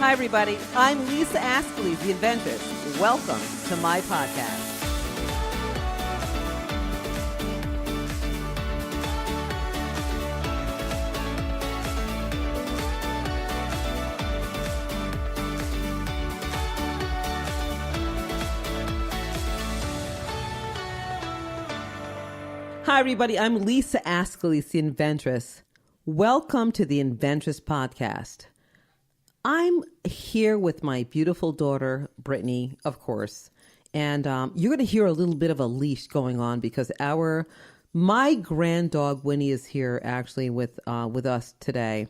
Hi, everybody. I'm Lisa Astley, the inventress. Welcome to my podcast. Hi, everybody. I'm Lisa Astley, the inventress. Welcome to the Inventress Podcast. I'm here with my beautiful daughter, Brittany, of course. And you're going to hear a little bit of a leash going on because my grand dog, Winnie, is here actually with us today,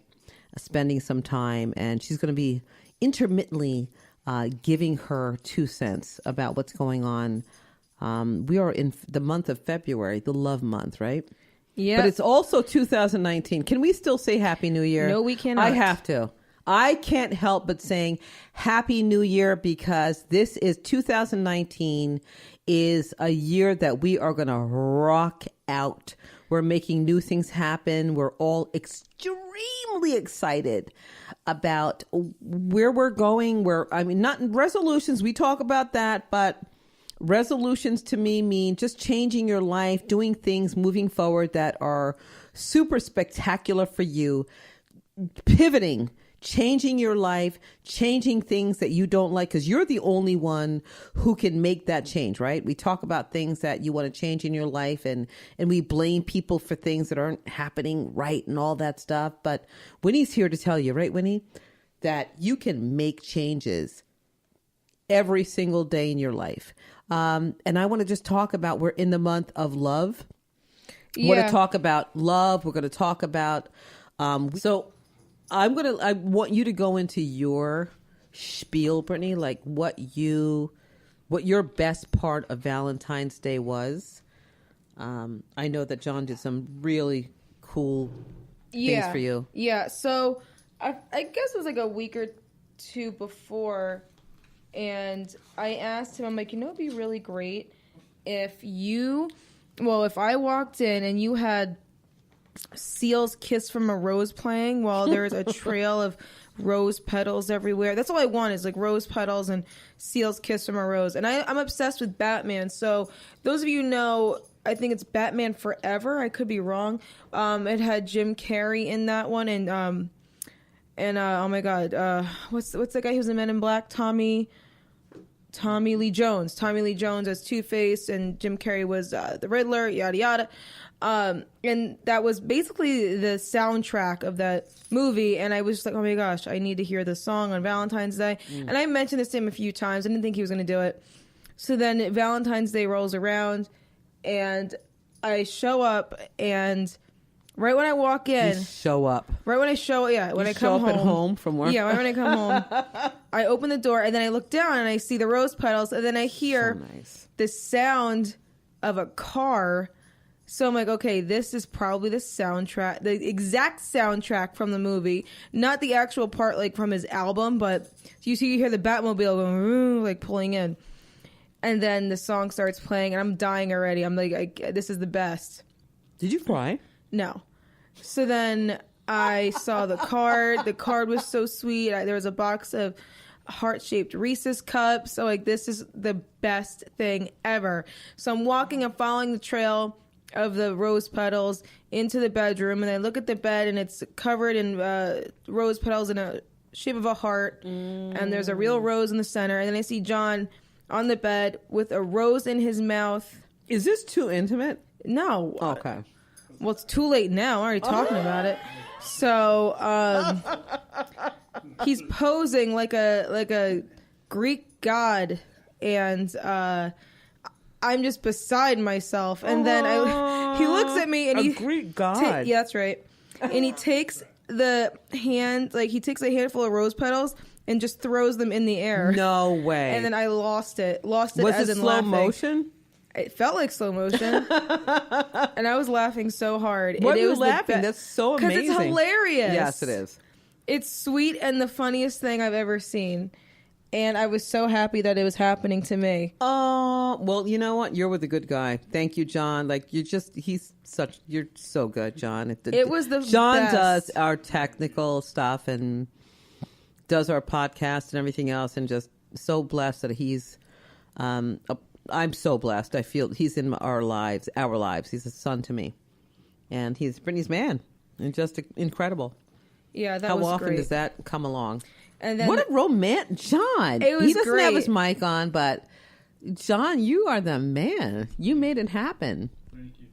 spending some time. And she's going to be intermittently giving her 2 cents about what's going on. We are in the month of February, the love month, right? Yeah. But it's also 2019. Can we still say Happy New Year? No, we cannot. I have to. I can't help but saying Happy New Year because this is 2019 is a year that we are going to rock out. We're making new things happen. We're all extremely excited about where we're going. Not resolutions. We talk about that, but resolutions to me mean just changing your life, doing things moving forward that are super spectacular for you, pivoting, changing your life, changing things that you don't like, because you're the only one who can make that change, right? We talk about things that you want to change in your life and we blame people for things that aren't happening right and all that stuff. But Winnie's here to tell you, right, Winnie, that you can make changes every single day in your life. And I want to just talk about, we're in the month of love. Yeah. We're going to talk about love. We're going to talk about, I want you to go into your spiel, Brittany, like what your best part of Valentine's Day was. I know that John did some really cool things for you. Yeah. So I guess it was like a week or two before, and I asked him, I'm like, it'd be really great if I walked in and you had Seal's Kiss from a Rose playing while there's a trail of rose petals everywhere. That's all I want is like rose petals and Seal's Kiss from a Rose. And I'm obsessed with Batman. So those of you know, I think it's Batman Forever. I could be wrong. It had Jim Carrey in that one. And oh my God, what's the guy who's in Men in Black? Tommy Lee Jones. Tommy Lee Jones as Two-Face, and Jim Carrey was the Riddler, yada yada. And that was basically the soundtrack of that movie. And I was just like, oh my gosh, I need to hear this song on Valentine's Day. And I mentioned this to him a few times. I didn't think he was going to do it. So then Valentine's Day rolls around and I show up, and right when I walk in, When I show up at home from work. Yeah, right when I come home, I open the door and then I look down and I see the rose petals, and then I hear the sound of a car. So I'm like, okay, this is probably the soundtrack, the exact soundtrack from the movie, not the actual part like from his album, but you hear the Batmobile going, like pulling in, and then the song starts playing, and I'm dying already. I'm like, this is the best. Did you cry? No. So then I saw the card. The card was so sweet. There was a box of heart-shaped Reese's cups. So like, this is the best thing ever. So I'm following the trail of the rose petals into the bedroom, and I look at the bed, and it's covered in rose petals in a shape of a heart, and there's a real rose in the center. And then I see John on the bed with a rose in his mouth. Is this too intimate? No. Okay. Well, it's too late now. I'm already talking about it. So he's posing like a Greek god, and I'm just beside myself. And then he looks at me, and Greek god. Yeah, that's right. And he takes a handful of rose petals and just throws them in the air. No way. And then I lost it. Was it slow motion? It felt like slow motion. And I was laughing so hard. Why are you laughing? That's so amazing. Because it's hilarious. Yes, it is. It's sweet and the funniest thing I've ever seen. And I was so happy that it was happening to me. Oh, well, you know what? You're with a good guy. Thank you, John. Like, you're so good, John. It was the John best. does our technical stuff, and does our podcast and everything else, and just so blessed that he's. I'm so blessed. I feel he's in our lives. He's a son to me, and he's Brittany's man, and just incredible. Yeah, that How was often great. does that come along? And then what a romantic John. It was he doesn't have great. his mic on, but John, you are the man. You made it happen. Thank you.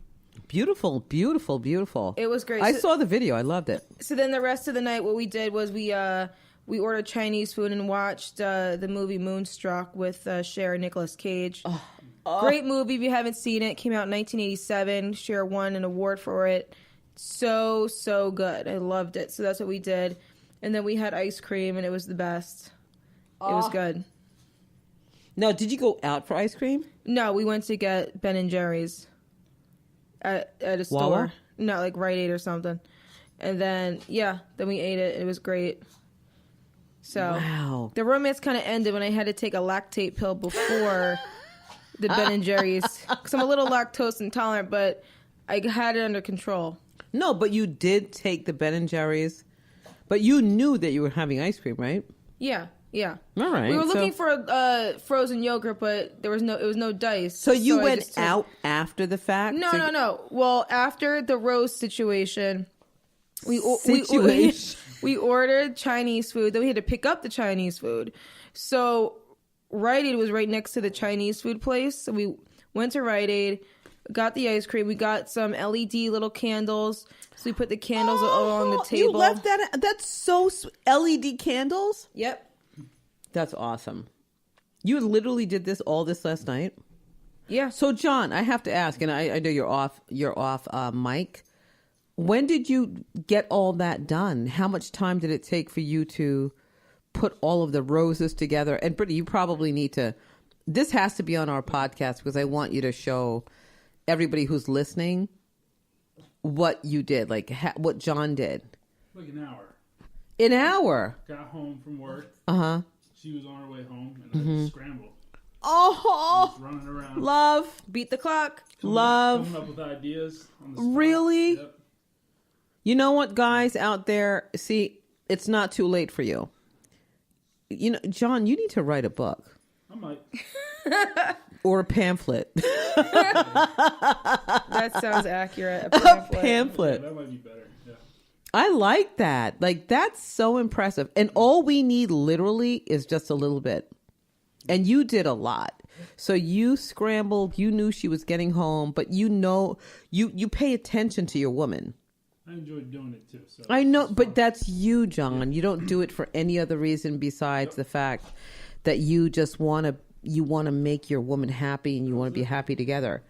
Beautiful, beautiful, beautiful. It was great. I saw the video. I loved it. So then the rest of the night, what we did was we ordered Chinese food and watched the movie Moonstruck with Cher and Nicolas Cage. Great movie. If you haven't seen it, came out in 1987. Cher won an award for it. So good. I loved it. So that's what we did. And then we had ice cream, and it was the best. It was good. Now, did you go out for ice cream? No, we went to get Ben and Jerry's at a store. Wawa? No, like Rite Aid or something. And then then we ate it. It was great. So Wow. the romance kind of ended when I had to take a lactate pill before the Ben and Jerry's because I'm a little lactose intolerant, but I had it under control. No, but you did take the Ben and Jerry's, but you knew that you were having ice cream, right? Yeah. All right. We were looking for frozen yogurt, but it was no dice. So you I went just took- out after the fact? No. Well, after the rose situation, we ordered Chinese food. Then we had to pick up the Chinese food. So Rite Aid was right next to the Chinese food place. So we went to Rite Aid, got the ice cream. We got some LED little candles. So we put the candles along the table. You left that. That's so LED candles. Yep. That's awesome. You literally did all this last night. Yeah. So John, I have to ask, and I know you're off mic. When did you get all that done? How much time did it take for you to put all of the roses together? And Brittany, you probably need to. This has to be on our podcast because I want you to show everybody who's listening what you did, like what John did. Like an hour. An hour. Got home from work. Uh-huh. She was on her way home, and I just scrambled. Oh, Just running around. love. Beat the clock. Coming up with ideas on the spot. Really? Yep. You know what, guys out there? See, it's not too late for you. You know, John, you need to write a book I might. or a pamphlet. That sounds accurate. A A pamphlet. pamphlet. Yeah, that might be better. Yeah. I like that. Like, that's so impressive. And all we need literally is just a little bit. And you did a lot. So you scrambled. You knew she was getting home, but you know, you pay attention to your woman. I enjoyed doing it too. So I know, it's but fun. that's you, John. You don't do it for any other reason besides the fact that you just want to make your woman happy and you want to be happy together.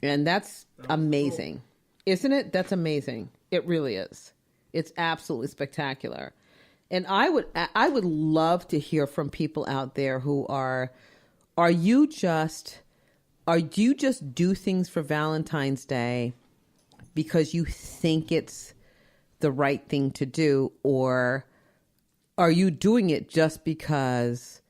And that's amazing. Isn't it? That's amazing. It really is. It's absolutely spectacular. And I would love to hear from people out there who do you just do things for Valentine's Day because you think it's the right thing to do, or are you doing it just because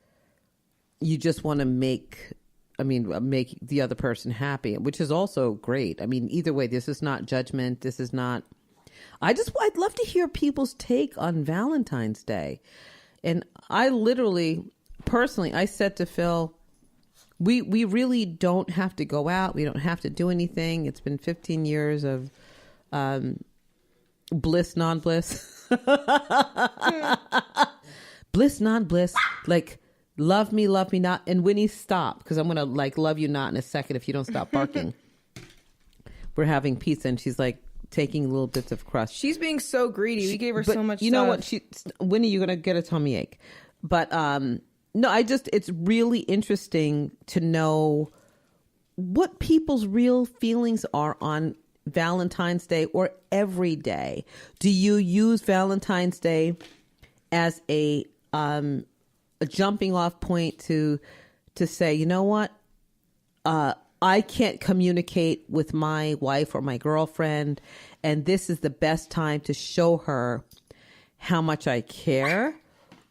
you just want to make the other person happy, which is also great. I mean, either way, this is not judgment. This is not, I'd love to hear people's take on Valentine's Day. And I literally, personally, I said to Phil, we really don't have to go out. We don't have to do anything. It's been 15 years of bliss, non-bliss. Bliss, non-bliss. Like, love me not. And Winnie, stop, because I'm going to love you not in a second if you don't stop barking. We're having pizza and she's like taking little bits of crust. She's being so greedy. We gave her But so much you stuff. know what? Winnie, you're going to get a tummy ache. But no, it's really interesting to know what people's real feelings are on Valentine's Day or every day. Do you use Valentine's Day as a jumping off point to say, you know what? I can't communicate with my wife or my girlfriend, and this is the best time to show her how much I care.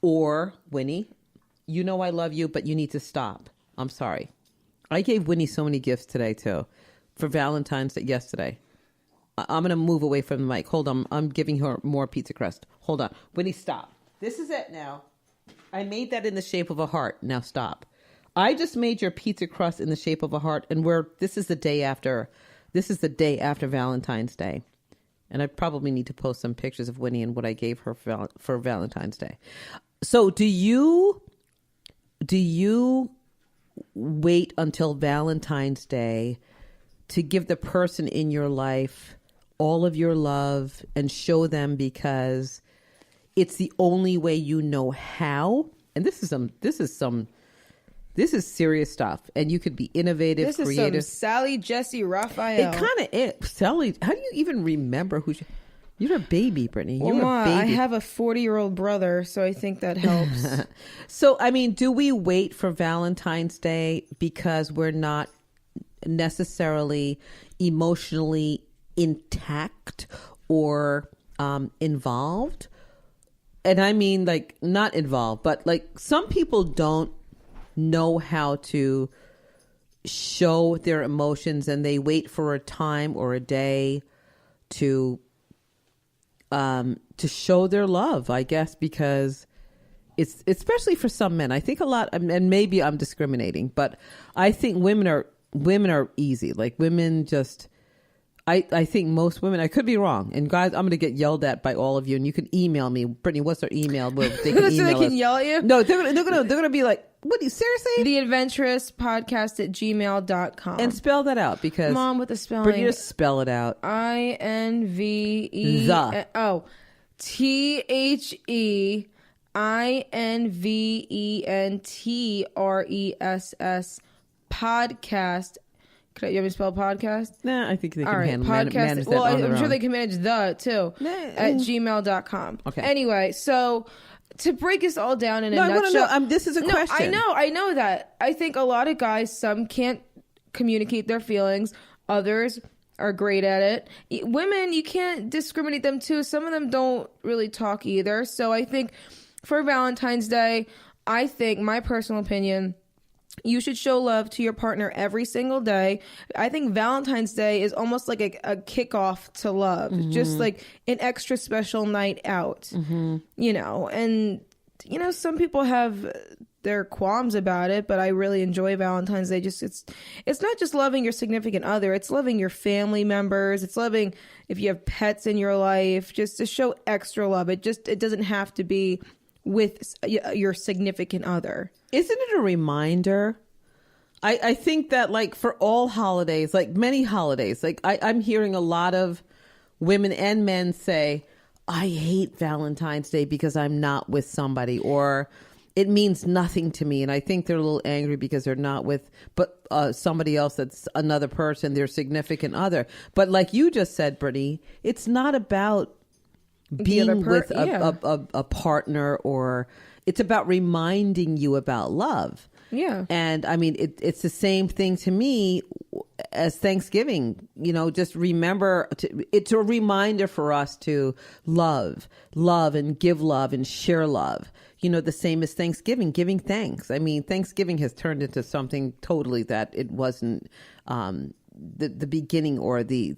Or, Winnie, you know I love you, but you need to stop. I'm sorry. I gave Winnie so many gifts today, too, for Valentine's Day yesterday. I'm going to move away from the mic. Hold on. I'm giving her more pizza crust. Hold on. Winnie, stop. This is it now. I made that in the shape of a heart. Now stop. I just made your pizza crust in the shape of a heart, and this is the day after. This is the day after Valentine's Day, and I probably need to post some pictures of Winnie and what I gave her for Valentine's Day. So, do you wait until Valentine's Day to give the person in your life all of your love and show them because it's the only way you know how? And this is serious stuff, and you could be innovative, This is creative. some Sally Jesse Raphael. It kind of is. Sally, how do you even remember you're a baby, Brittany. Well, You're Ma, a baby. I have a 40-year-old brother, so I think that helps. So, I mean, do we wait for Valentine's Day because we're not necessarily emotionally intact or involved? And I mean, like, not involved, but like some people don't know how to show their emotions, and they wait for a time or a day to show their love, I guess, because it's especially for some men. I think a lot, and maybe I'm discriminating, but I think women are easy. Like women just, I think most women, I could be wrong. And guys, I'm going to get yelled at by all of you, and you can email me. Brittany, what's their email? Where they can So email they can us. yell at you? No, they're gonna be like, what, are you seriously? The Adventurous Podcast at gmail.com. And spell that out, because Mom, with the spelling. Brittany, just spell it out. INVE. The. Oh, THEINVENTRESS podcast. You want me to spell podcast? Nah, I think they All can right, handle podcast. manage that Well, on their I'm sure own. they can manage the too at gmail.com. Okay. Anyway, so to break this all down in a No, I nutshell. want to know. This is a question. I know that. I think a lot of guys, some can't communicate their feelings. Others are great at it. Women, you can't discriminate them too. Some of them don't really talk either. So I think for Valentine's Day, I think, my personal opinion, you should show love to your partner every single day. I think Valentine's Day is almost like a kickoff to love, just like an extra special night out, you know. And, you know, some people have their qualms about it, but I really enjoy Valentine's Day. Just it's not just loving your significant other, it's loving your family members. It's loving if you have pets in your life, just to show extra love. It doesn't have to be with your significant other. Isn't it a reminder? I think that, like, for all holidays, like many holidays, like I'm hearing a lot of women and men say, I hate Valentine's Day because I'm not with somebody, or it means nothing to me. And I think they're a little angry because they're not with somebody else that's another person, their significant other. But like you just said, Brittany, it's not about being with a partner, or it's about reminding you about love. Yeah. And I mean, it's the same thing to me as Thanksgiving. You know, just remember, it's a reminder for us to love and give love and share love. You know, the same as Thanksgiving, giving thanks. I mean, Thanksgiving has turned into something totally that it wasn't the beginning, or the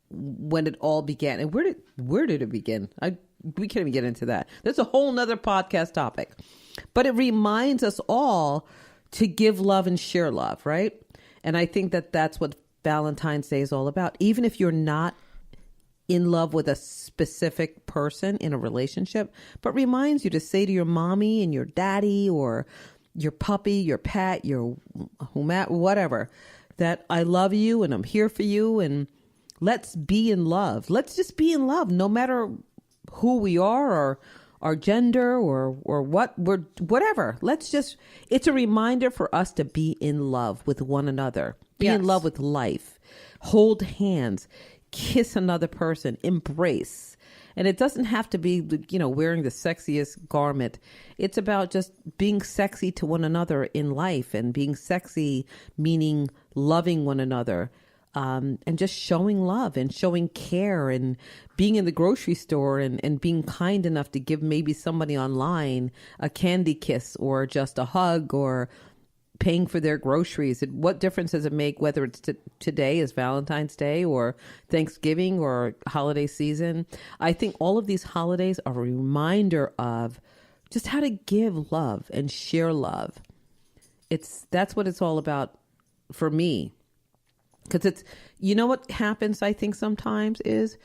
when it all began. And where did it begin? We can't even get into that. That's a whole nother podcast topic. But it reminds us all to give love and share love, right? And I think that that's what Valentine's Day is all about. Even if you're not in love with a specific person in a relationship, but reminds you to say to your mommy and your daddy, or your puppy, your pet, your whatever, that I love you and I'm here for you, and let's be in love. Let's just be in love, no matter who we are, or our gender, or whatever. It's a reminder for us to be in love with one another, be in love with life, hold hands, kiss another person, embrace. And it doesn't have to be, you know, wearing the sexiest garment. It's about just being sexy to one another in life, and being sexy, meaning loving one another. And just showing love and showing care, and being in the grocery store and being kind enough to give maybe somebody online a candy kiss, or just a hug, or paying for their groceries. What difference does it make whether it's today is Valentine's Day or Thanksgiving or holiday season? I think all of these holidays are a reminder of just how to give love and share love. That's what it's all about for me. Because you know what happens, I think sometimes is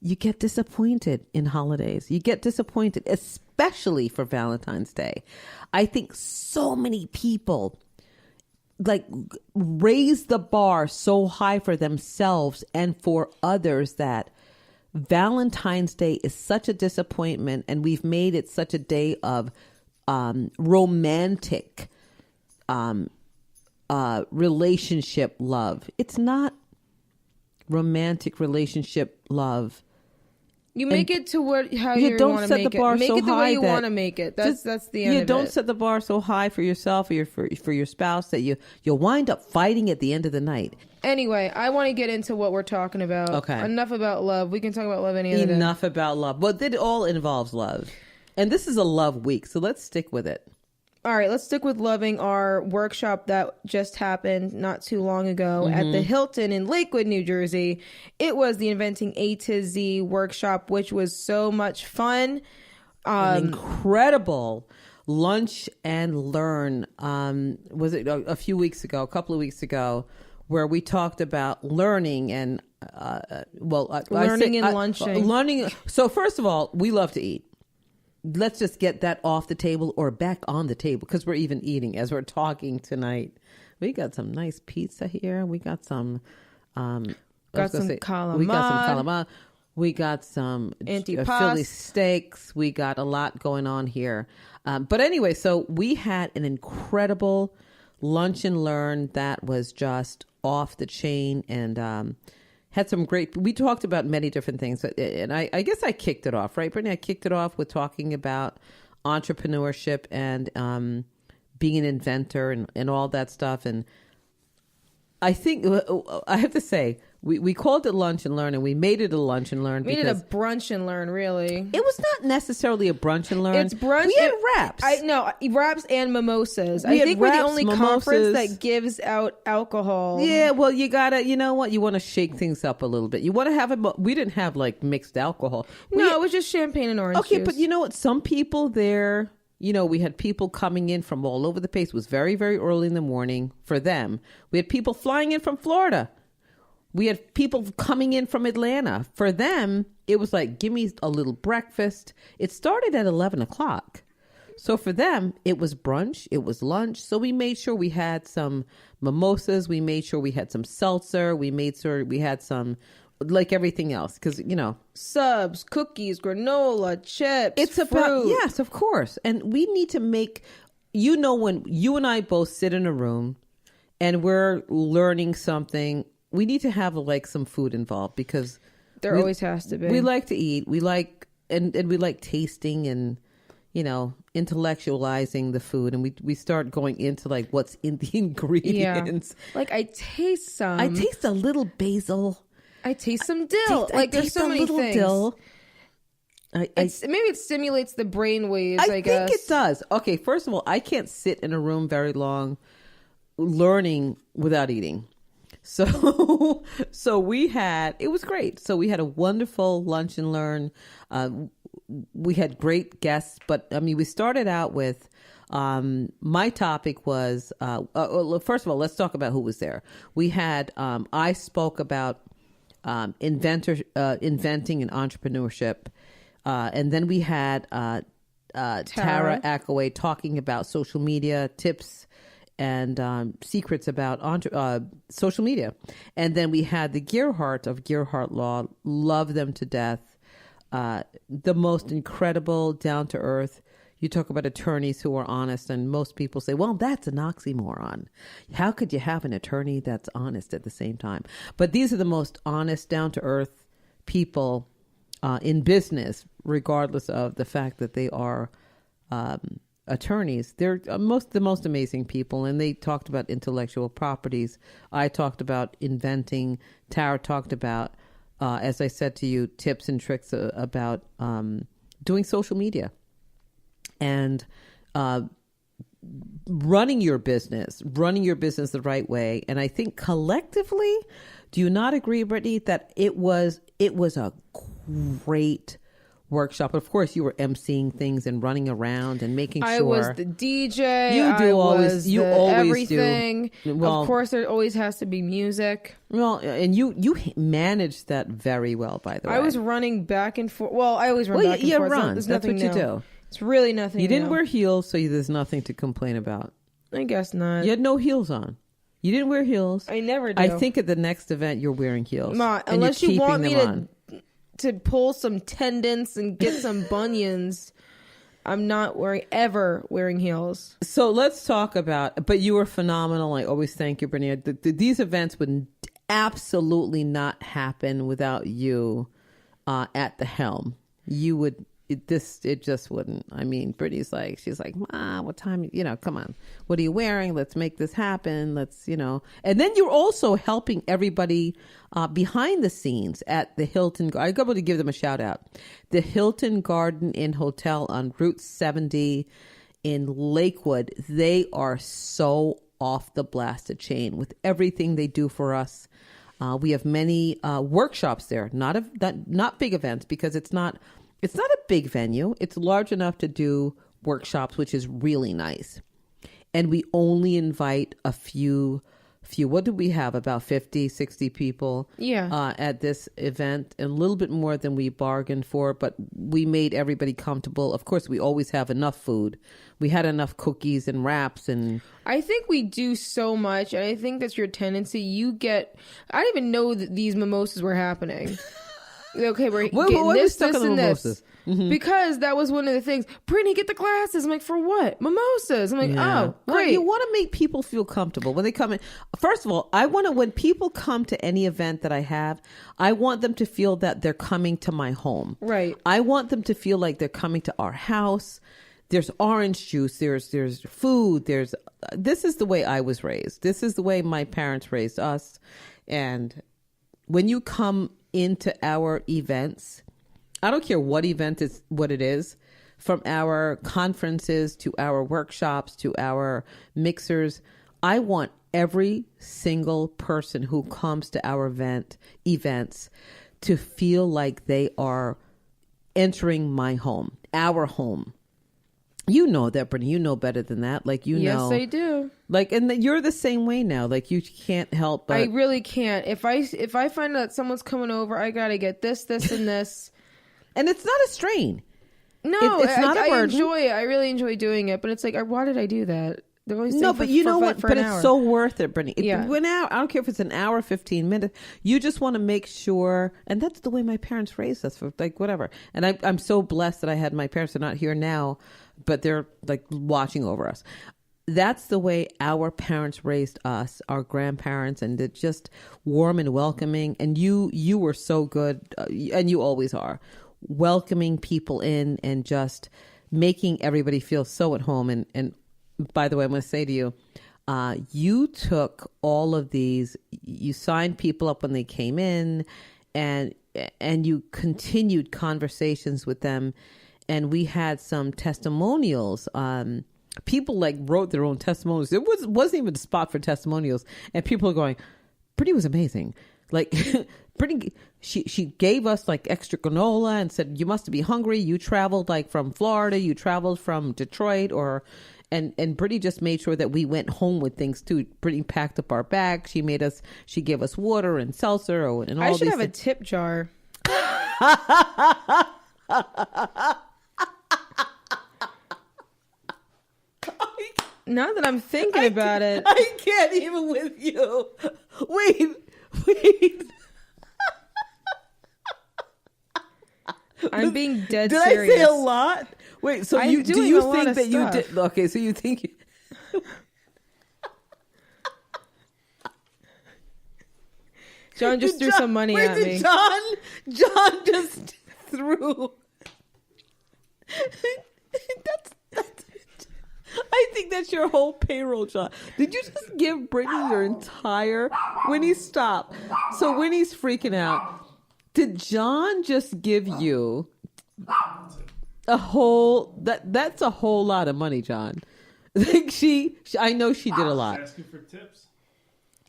you get disappointed in holidays. You get disappointed, especially for Valentine's Day. I think so many people like raise the bar so high for themselves and for others that Valentine's Day is such a disappointment, and we've made it such a day of romantic relationship love. It's not romantic relationship love. You make it to how you don't want to set make the bar it. Make so it the high way you that want to make it. That's the end of it. Don't set the bar so high for yourself or for your spouse that you'll wind up fighting at the end of the night. Anyway, I want to get into what we're talking about. Okay. Enough about love. We can talk about love any other day. Enough about love. But it all involves love. And this is a love week, so let's stick with it. All right, let's stick with loving our workshop that just happened not too long ago at the Hilton in Lakewood, New Jersey. It was the Inventing A to Z workshop, which was so much fun. An incredible lunch and learn. Was it a couple of weeks ago, where we talked about learning and learning and lunching. Learning. So first of all, we love to eat. Let's just get that off the table or back on the table, because we're even eating as we're talking tonight. We got some nice pizza here. We got some calamari. We got some calamari. We got some Philly steaks. We got a lot going on here. But anyway, so we had an incredible lunch and learn that was just off the chain, and had some great, we talked about many different things. And I guess I kicked it off, right, Brittany? I kicked it off with talking about entrepreneurship and being an inventor and all that stuff. And I think, I have to say, we called it Lunch and Learn, and we made it a Lunch and Learn. We did a brunch and learn, really. It was not necessarily a brunch and learn. It's brunch. We had wraps. Wraps and mimosas. I think we're the only conference that gives out alcohol. Yeah, well, you know what? You want to shake things up a little bit. You want to have it. We didn't have like mixed alcohol. It was just champagne and orange juice. But you know what? Some people there, we had people coming in from all over the place. It was very, very early in the morning for them. We had people flying in from Florida. We had people coming in from Atlanta. For them, it was like, give me a little breakfast. It started at 11 o'clock. So for them, it was brunch. It was lunch. So we made sure we had some mimosas. We made sure we had some seltzer. We made sure we had some, like everything else. Because, subs, cookies, granola, chips, it's fruit. About, yes, of course. And we need to make, when you and I both sit in a room and we're learning something, we need to have like some food involved, because there always has to be. We like to eat. We like and we like tasting and intellectualizing the food, and we start going into like what's in the ingredients. Yeah. Like I taste a little basil. I taste some dill. There's so many things. Dill. Maybe it stimulates the brain waves. I guess think it does. Okay, first of all, I can't sit in a room very long learning without eating. So it was great. So we had a wonderful lunch and learn. We had great guests, but we started out with, my topic was, first of all, let's talk about who was there. We had, I spoke about, inventing and entrepreneurship. And then we had, Tara Akaway talking about social media tips and secrets about social media. And then we had the Gearhart of Gearhart Law. Love them to death. The most incredible, down-to-earth. You talk about attorneys who are honest, and most people say, well, that's an oxymoron. How could you have an attorney that's honest at the same time? But these are the most honest, down-to-earth people in business, regardless of the fact that they are attorneys. They're the most amazing people, and they talked about intellectual properties. I talked about inventing. Tara talked about, as I said to you, tips and tricks about doing social media. And running your business the right way. And I think collectively, do you not agree, Brittany, that it was a great workshop? Of course, you were emceeing things and running around and making sure. I was the DJ. You always everything. do. Well, of course, there always has to be music. Well, and you managed that very well, by the way. I was running back and forth. Well, I always run back and forth. Run. There's That's nothing what you new. do. It's really nothing. You didn't new. wear heels, so there's nothing to complain about. I guess not. You had no heels on. You didn't wear heels. I never do. I think at the next event you're wearing heels. Ma, and unless you're you want me keeping them to pull some tendons and get some bunions, I'm not ever wearing heels. So let's talk about. But you were phenomenal. I always thank you, Brittany. These events would absolutely not happen without you at the helm. You would. It just wouldn't. I mean, Brittany's she's like, Ma, what time? Come on. What are you wearing? Let's make this happen. And then you're also helping everybody behind the scenes at the Hilton. I got to give them a shout out. The Hilton Garden Inn Hotel on Route 70 in Lakewood. They are so off the blasted chain with everything they do for us. We have many workshops there, not big events because it's not a big venue. It's large enough to do workshops, which is really nice. And we only invite a few, what do we have? About 50, 60 people at this event, and a little bit more than we bargained for, but we made everybody comfortable. Of course, we always have enough food. We had enough cookies and wraps. And I think we do so much, and I think that's your tendency. I didn't even know that these mimosas were happening. Okay, we're getting this, and this. Mm-hmm. Because that was one of the things. Brittany, get the glasses. I'm like, for what? Mimosas. I'm like, oh, great. Well, you want to make people feel comfortable when they come in. First of all, when people come to any event that I have, I want them to feel that they're coming to my home. Right. I want them to feel like they're coming to our house. There's orange juice. There's food. This is the way I was raised. This is the way my parents raised us. And when you come into our events, I don't care what it is, from our conferences to our workshops to our mixers, I want every single person who comes to our events to feel like they are entering my home, our home. You know that, Brittany. You know better than that. Yes, I do. And you're the same way now. You can't help but. I really can't. If I find out someone's coming over, I gotta get this, and this. And it's not a strain. No, it's not a burden. I enjoy it. I really enjoy doing it. But it's why did I do that? They're always but you know what? But it's so worth it, Brittany. Yeah. I don't care if it's an hour, 15 minutes. You just want to make sure. And that's the way my parents raised us, for whatever. And I'm so blessed that I had my parents. They're not here now, but they're watching over us. That's the way our parents raised us, our grandparents, and they're just warm and welcoming. And you were so good, and you always are, welcoming people in and just making everybody feel so at home. And by the way, I'm going to say to you, you took all of these, you signed people up when they came in, and you continued conversations with them. And we had some testimonials. People wrote their own testimonials. There wasn't even a spot for testimonials. And people are going, Brittany was amazing. Brittany, she gave us extra granola and said, you must be hungry. You traveled from Florida. You traveled from Detroit and Brittany just made sure that we went home with things too. Brittany packed up our bag. She gave us water and seltzer and all I these should have things. a tip jar. Now that I'm thinking about it. I can't even with you. Wait. I'm being dead did serious. I say a lot? Wait, so do you think that you did? Okay, so you think. John just threw some money at me. John just threw. That's. I think that's your whole payroll, John. Did you just give Brittany your entire Winnie's stop? So Winnie's freaking out. Did John just give you a whole that's a whole lot of money, John? Like I know she did a lot. Asking for tips.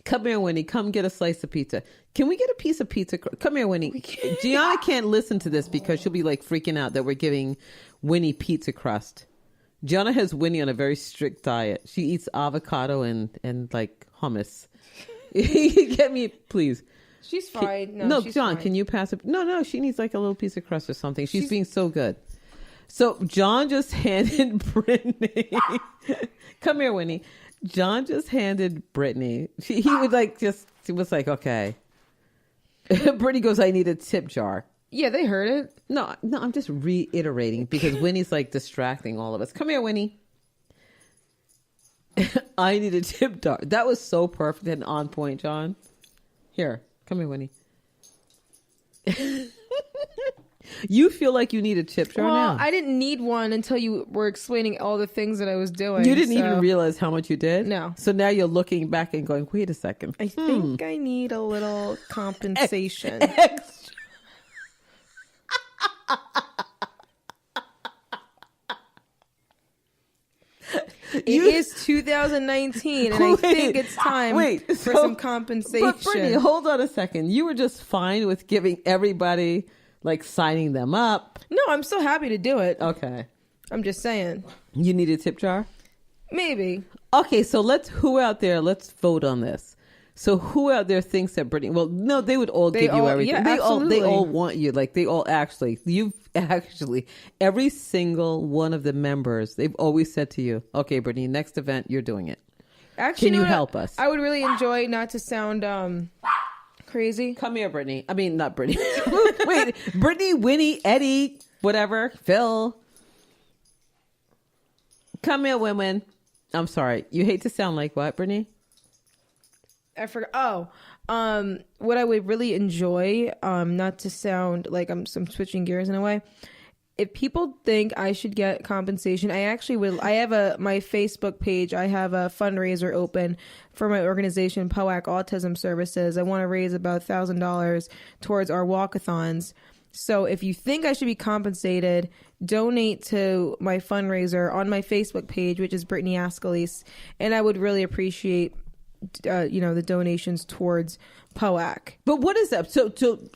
Come here, Winnie. Come get a slice of pizza. Can we get a piece of pizza? Come here, Winnie. Gianna can't listen to this because she'll be like freaking out that we're giving Winnie pizza crust. Gianna has Winnie on a very strict diet. She eats avocado and like hummus. Get me, please. She's fine. She's John, fine. can you pass it? No, she needs like a little piece of crust or something. She's being so good. So John just handed Brittany. Come here, Winnie. John just handed Brittany. He would like she was like, okay. Brittany goes, I need a tip jar. Yeah, they heard it. No, I'm just reiterating because Winnie's like distracting all of us. Come here, Winnie. I need a tip jar. That was so perfect and on point, John. Here, come here, Winnie. You feel like you need a tip jar now. I didn't need one until you were explaining all the things that I was doing. You didn't even realize how much you did? No. So now you're looking back and going, wait a second. I think I need a little compensation. Extra. It is 2019, and I think it's time for some compensation. But Brittany, hold on a second. You were just fine with giving everybody, like signing them up. No, I'm so happy to do it. Okay. I'm just saying. You need a tip jar? Maybe. Okay, so let's vote on this. So who out there thinks that Brittany, well, no, they would all give you everything. Yeah, they absolutely. all want you. Like every single one of the members, they've always said to you, okay, Brittany, next event, you're doing it. Actually, can you help us? I would really enjoy, not to sound crazy. Come here, Brittany. I mean, not Brittany. Wait, Brittany, Winnie, Eddie, whatever, Phil. Come here, women. I'm sorry. You hate to sound like what, Brittany? I forgot. What I would really enjoy, not to sound like I'm switching gears in a way. If people think I should get compensation, I actually will. I have my Facebook page. I have a fundraiser open for my organization, POAC Autism Services. I want to raise about $1,000 towards our walkathons. So if you think I should be compensated, donate to my fundraiser on my Facebook page, which is Brittany Ascalise, and I would really appreciate the donations towards POAC. But what is that? So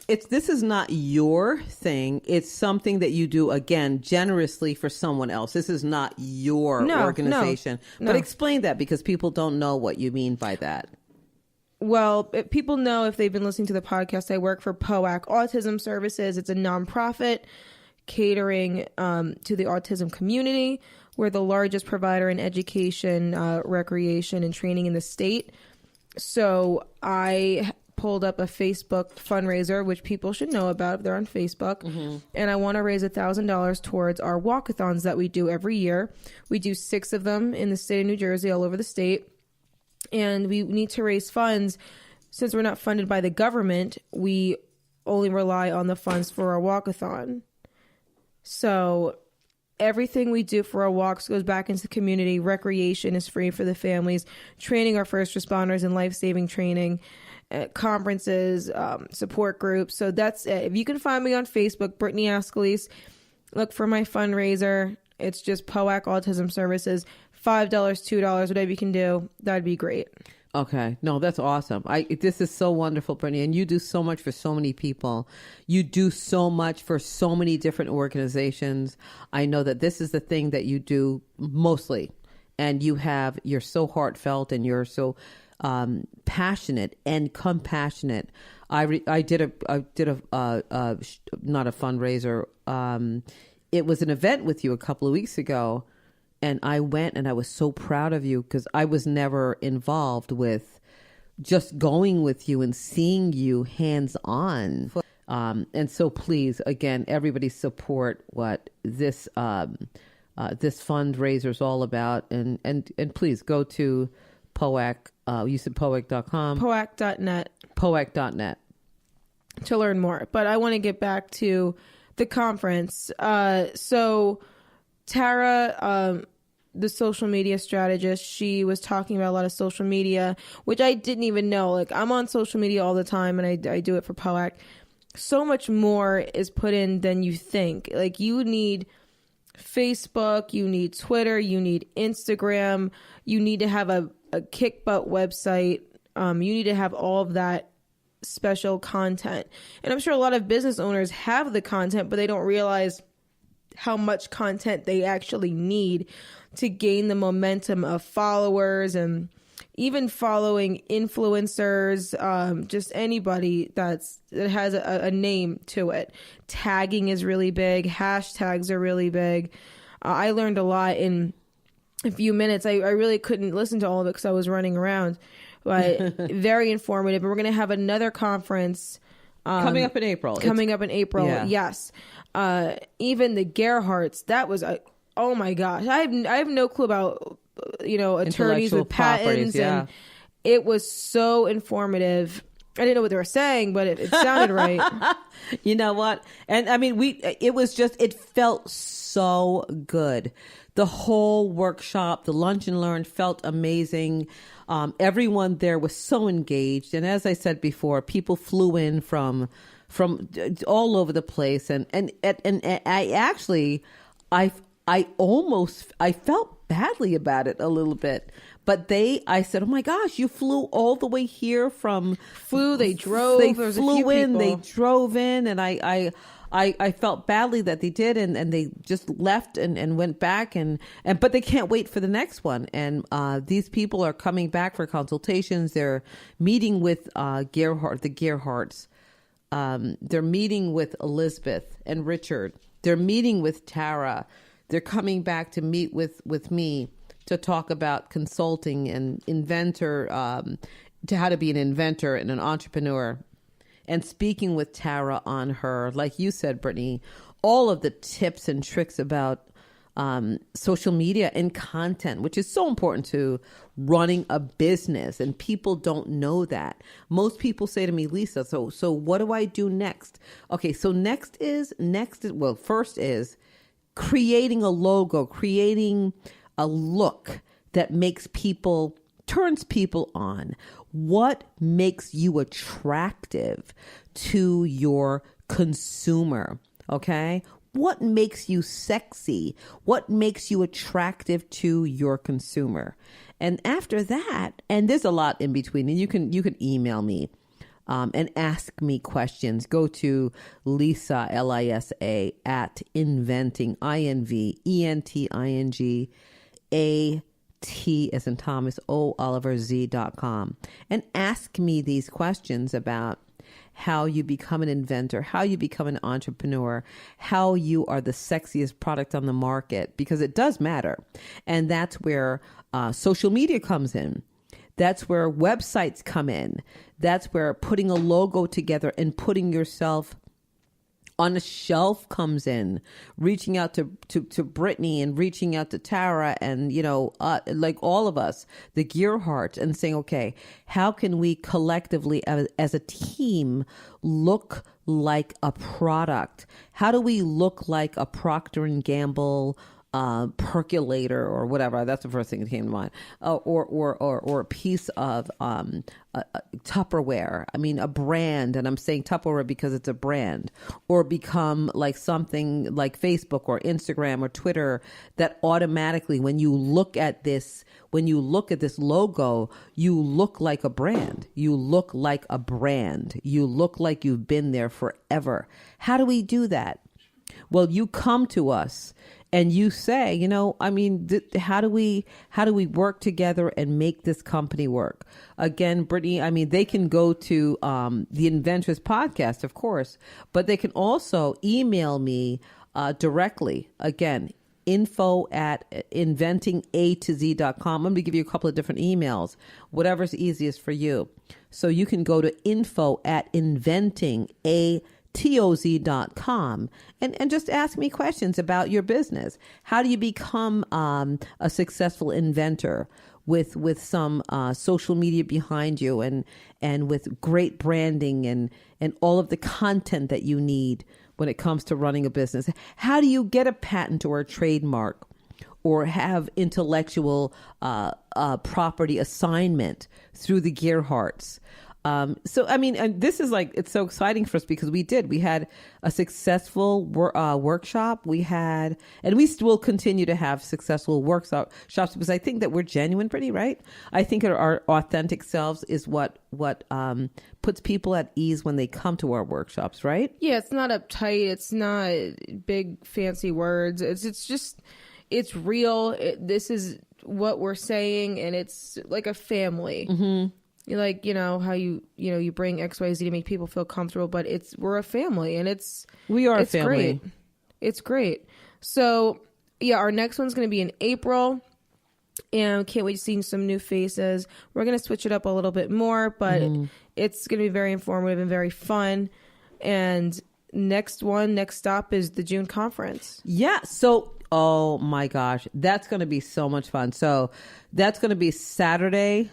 this is not your thing. It's something that you do, again, generously for someone else. This is not your organization. No. But explain that, because people don't know what you mean by that. Well, people know, if they've been listening to the podcast, I work for POAC Autism Services. It's a nonprofit catering to the autism community. We're the largest provider in education, recreation, and training in the state. So I pulled up a Facebook fundraiser, which people should know about if they're on Facebook. Mm-hmm. And I want to raise $1,000 towards our walkathons that we do every year. We do 6 of them in the state of New Jersey, all over the state. And we need to raise funds. Since we're not funded by the government, we only rely on the funds for our walkathon. So everything we do for our walks goes back into the community. Recreation is free for the families. Training our first responders in life-saving training, conferences, support groups. So that's it. If you can find me on Facebook, Brittany Ascalise, look for my fundraiser. It's just POAC Autism Services. $5, $2, whatever you can do. That'd be great. Okay. No, that's awesome. This is so wonderful, Brittany. And you do so much for so many people. You do so much for so many different organizations. I know that this is the thing that you do mostly. And you're so heartfelt, and you're so passionate and compassionate. I did a not a fundraiser. It was an event with you a couple of weeks ago. And I went, and I was so proud of you, because I was never involved with just going with you and seeing you hands on. And so please, again, everybody support what this fundraiser is all about. And please go to POAC. You said POAC.com? POAC.net. POAC.net. To learn more. But I want to get back to the conference. So Tara, the social media strategist, she was talking about a lot of social media, which I didn't even know. Like, I'm on social media all the time, and I do it for POAC. So much more is put in than you think. Like, you need Facebook, you need Twitter, you need Instagram, you need to have a kick butt website. You need to have all of that special content. And I'm sure a lot of business owners have the content, but they don't realize how much content they actually need to gain the momentum of followers and even following influencers, just anybody that has a name to it. Tagging is really big. Hashtags are really big. I learned a lot in a few minutes. I really couldn't listen to all of it because I was running around. But very informative. And we're going to have another conference coming up in April. Yeah. Yes. Even the Gerhardts, that was oh my gosh. I have no clue about attorneys with patents, and it was so informative. I didn't know what they were saying, but it sounded right. You know what? And I mean, it felt so good. The whole workshop, the lunch and learn felt amazing. Everyone there was so engaged. And as I said before, people flew in from all over the place. And I felt badly about it a little bit. But I said, oh my gosh, you flew all the way here from... They drove. They flew in, they drove in, and I felt badly that they did, and they just left and went back, but they can't wait for the next one. And these people are coming back for consultations. They're meeting with the Gerhardts. They're meeting with Elizabeth and Richard. They're meeting with Tara. They're coming back to meet with me to talk about consulting and inventor, to how to be an inventor and an entrepreneur. And speaking with Tara on her, like you said, Brittany, all of the tips and tricks about social media and content, which is so important to running a business. And people don't know that. Most people say to me, Lisa, so what do I do next? Okay, so first is creating a logo, creating a look that turns people on. What makes you attractive to your consumer? Okay. What makes you sexy? What makes you attractive to your consumer? And after that, and there's a lot in between, and you can email me and ask me questions. Go to Lisa, Lisa, at inventing, INVENTING, T as in Thomas, OLiverZ.com, and ask me these questions about how you become an inventor, how you become an entrepreneur, how you are the sexiest product on the market, because it does matter. And that's where social media comes in. That's where websites come in. That's where putting a logo together and putting yourself on a shelf comes in. Reaching out to Brittany and reaching out to Tara and, like all of us, the Gerhardts, and saying, okay, how can we collectively as a team look like a product? How do we look like a Procter & Gamble percolator or whatever? That's the first thing that came to mind. Or a piece of Tupperware. I mean, a brand, and I'm saying Tupperware because it's a brand. Or become like something like Facebook or Instagram or Twitter that automatically, when you look at this logo, you look like a brand. You look like a brand. You look like you've been there forever. How do we do that? Well, you come to us and you say, how do we work together and make this company work? Again, Brittany, they can go to the Inventors podcast, of course, but they can also email me directly. Again, info@inventingatoz.com. I'm going to give you a couple of different emails, whatever's easiest for you. So you can go to info@inventingatoz.com and just ask me questions about your business. How do you become a successful inventor with some social media behind you and with great branding and all of the content that you need when it comes to running a business? How do you get a patent or a trademark or have intellectual property assignment through the Gerhardts? So, I mean, and this is like, it's so exciting for us because we had a successful workshop. We had, and we still continue to have successful shops because I think that we're genuine, pretty, right? I think our authentic selves is what puts people at ease when they come to our workshops, right? Yeah, it's not uptight. It's not big fancy words. It's just, it's real. This is what we're saying, and it's like a family. Mm-hmm. Like, how you bring XYZ to make people feel comfortable, but we're a family, and we are a family. Great. It's great. So yeah, our next one's going to be in April, and can't wait to see some new faces. We're going to switch it up a little bit more, but it's going to be very informative and very fun. And next stop is the June conference. Yeah. So, oh my gosh, that's going to be so much fun. So that's going to be Saturday,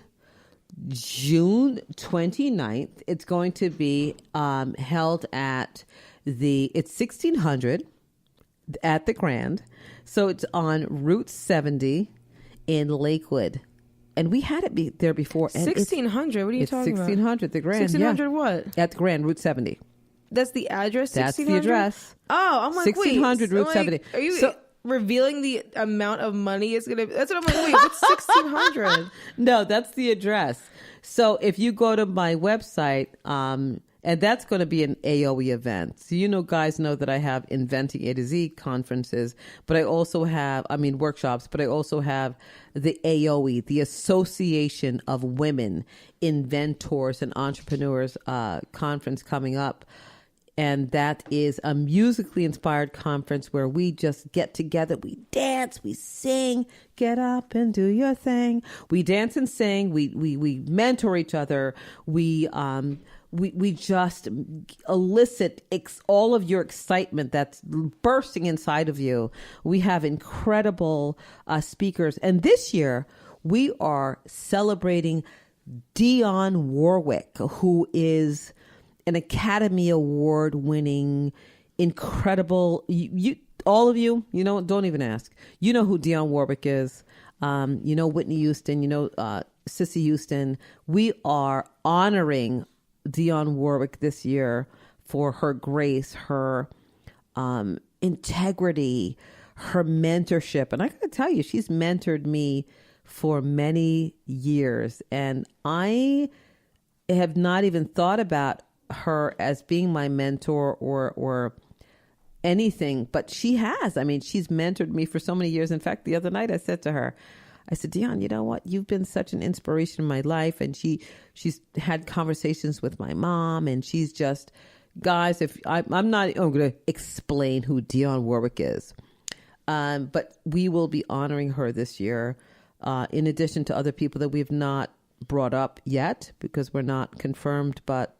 June 29th. It's going to be held at it's 1600 at the Grand. So it's on Route 70 in Lakewood. And we had it there before. 1600? What are you talking about? 1600, the Grand. 1600 what? At the Grand, Route 70. That's the address? That's the address. Oh, I'm like, 1600 Route 70. Are you revealing the amount of money it's going to be? That's what I'm like, wait, what's 1600? No, that's the address. So if you go to my website, and that's going to be an AOE event. So, guys know that I have Inventing A to Z conferences, but I also have, workshops, but I also have the AOE, the Association of Women Inventors and Entrepreneurs conference coming up. And that is a musically inspired conference where we just get together. We dance, we sing, get up and do your thing. We dance and sing. We mentor each other. We just elicit all of your excitement that's bursting inside of you. We have incredible speakers. And this year we are celebrating Dionne Warwick, who is an Academy Award winning, incredible, all of you, don't even ask. You know who Dionne Warwick is. Whitney Houston, Cissy Houston. We are honoring Dionne Warwick this year for her grace, her integrity, her mentorship. And I got to tell you, she's mentored me for many years. And I have not even thought about her as being my mentor or anything, but she has. She's mentored me for so many years. In fact, the other night I said to her, Dionne, you know what? You've been such an inspiration in my life. And she's had conversations with my mom, and she's just, guys, if I'm not going to explain who Dionne Warwick is, but we will be honoring her this year, in addition to other people that we've not brought up yet because we're not confirmed, but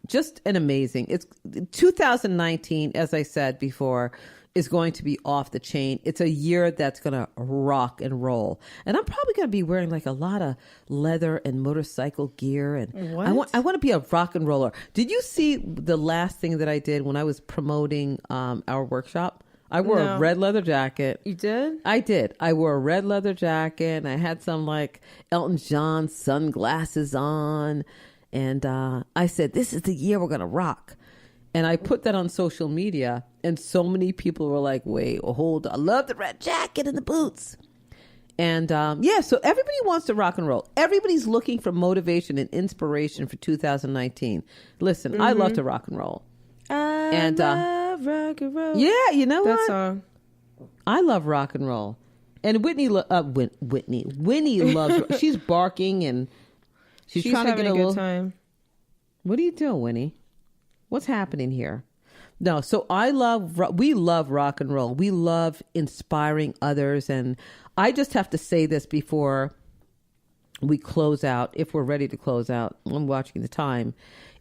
just an amazing. It's 2019, as I said before, is going to be off the chain. It's a year that's going to rock and roll. And I'm probably going to be wearing like a lot of leather and motorcycle gear. And what? I want to be a rock and roller. Did you see the last thing that I did when I was promoting our workshop? I wore a red leather jacket. You did? I did. I wore a red leather jacket, and I had some like Elton John sunglasses on. And I said, this is the year we're going to rock. And I put that on social media, and so many people were like, wait, hold on. I love the red jacket and the boots. And so everybody wants to rock and roll. Everybody's looking for motivation and inspiration for 2019. Listen, I love to rock and roll. I love rock and roll. Yeah, you know that what? Song. I love rock and roll. And Winnie loves, she's barking and she's trying to get a good time. What are you doing, Winnie? What's happening here? No, so we love rock and roll. We love inspiring others. And I just have to say this before we close out, if we're ready to close out, I'm watching the time,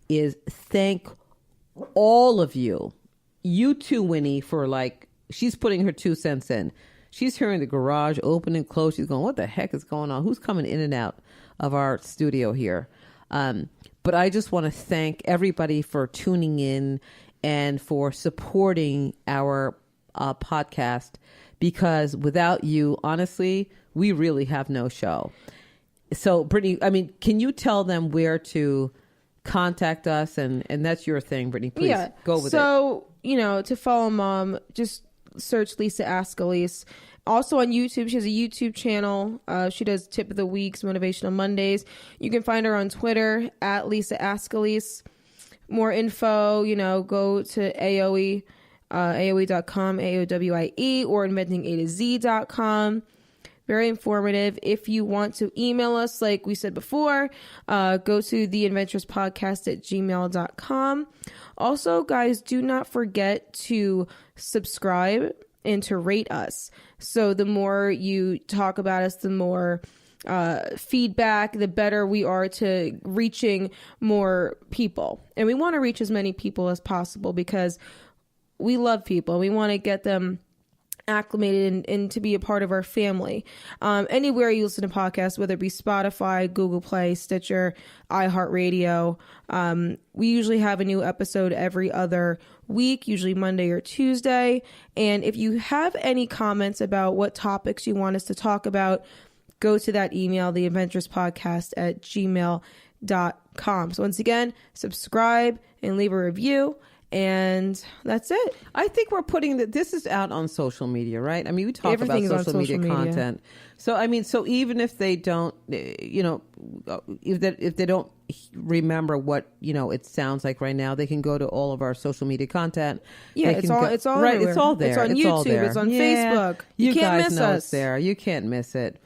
is thank all of you. You too, Winnie, for she's putting her 2 cents in. She's hearing the garage open and close. She's going, what the heck is going on? Who's coming in and out of our studio here? But I just want to thank everybody for tuning in and for supporting our podcast, because without you, honestly, we really have no show. So, Brittany, I mean, can you tell them where to contact us? And that's your thing, Brittany. Please go with it. So, to follow Mom, just search Lisa Ask Elise. Also on YouTube, she has a YouTube channel. She does Tip of the Weeks, Motivational Mondays. You can find her on Twitter at Lisa Ask Elise. More info, go to AOE, AOE.com, AOWIE, or inventingA to Z.com. Very informative. If you want to email us, like we said before, go to theadventurespodcast@gmail.com. Also, guys, do not forget to subscribe and to rate us. So the more you talk about us, the more feedback, the better we are to reaching more people. And we want to reach as many people as possible because we love people. We want to get them acclimated and to be a part of our family. Anywhere you listen to podcasts, whether it be Spotify, Google Play, Stitcher, iHeartRadio, we usually have a new episode every other week, usually Monday or Tuesday. And if you have any comments about what topics you want us to talk about, go to that email, theadventurespodcast@gmail.com. So once again, subscribe and leave a review. And that's it. I think we're putting this is out on social media, right? I mean, we talk Everything's about on social media content. So, I mean, so even if they don't, if they don't remember what, it sounds like right now, they can go to all of our social media content. Yeah, it's all right. Everywhere. It's all there. It's on YouTube. It's on Facebook. You can't guys miss know us. It's there. You can't miss it.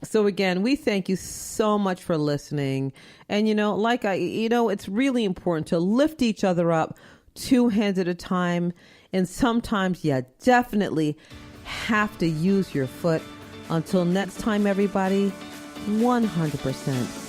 So again, we thank you so much for listening. And, it's really important to lift each other up 2 hands at a time. And sometimes you definitely have to use your foot. Until next time, everybody, 100%